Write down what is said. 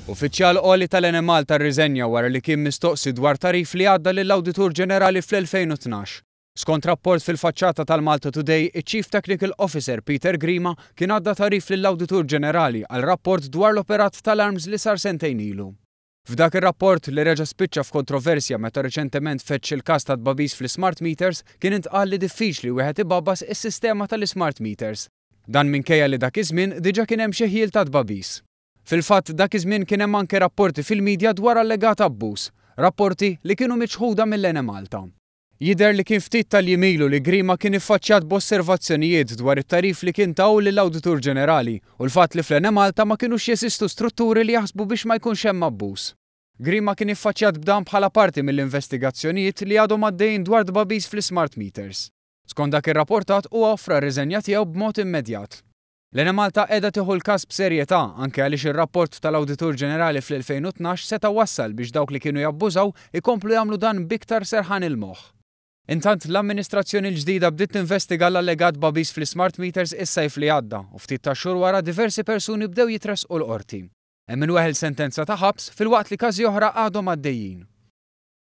Uffiċjal qoli tal-Ene Malta rriżenja wara li kien mistoqsi dwar tarif li għadda lill-Awditur Ġenerali fl-2012. Skont rapport fil-faċċata tal-Malta Today, iċ-Chief Technical Officer Peter Grima kien għadda tarif lill-Awditur Ġenerali għal rapport dwar l-operat tal-arms li sar sentejn ilu. F'dak ir-rapport li reġa' spiċċa f'kontroversja meta riċentement fettx il-każ ta' tbabbis fl-smart meters kien intqal li diffiċli wieħed ibabbas is-sistema tal-smart meters. Dan minkejja li dak iż-żmien diġà kien hemm xi ħiel ta' tbabbis. Fil-fatt dak iż-żmien kien hemm anke rapporti fil-midja dwar allegat abbuż, rapporti li kienu miċħuda mill-Ene Malta. Jidher li kien ftit tal-jimilu li Grima kien iffaċċjat b'osservazzjonijiet dwar it-tarif li kien taw lill-Awditur Ġenerali u l-fatt li fl-Ene Malta ma kinux jeżistu strutturi li jaħsbu biex ma jkunx hemm abbuż. Grima kien iffaċċjat b'dan bħala parti mill-investigazzjonijiet li għadhom għaddejjin dwar tbabbis fl-smart meters. Skont dak ir-rapportat huwa offra r-riżenja tiegħu b'mod immedjat. L-Ene Malta qiegħda tieħu l-każ b'serjetà anke għaliex ir-rapport tal-Awditur Ġenerali fl-2012 seta' wassal biex dawk li kienu jabbużaw ikomplu jagħmlu dan biktar serħan il-moħħ. Intant l-amministrazzjoni l-ġdida bdiet tinvestiga l-allegat tbabbis fl-smart meters is-sajf li għadda u ftit ta' xhur wara diversi persuni bdew jitresqu l-qorti. Hemm minweħel sentenza ta' ħabs filwaqt li każi oħra għadhom għaddejjin.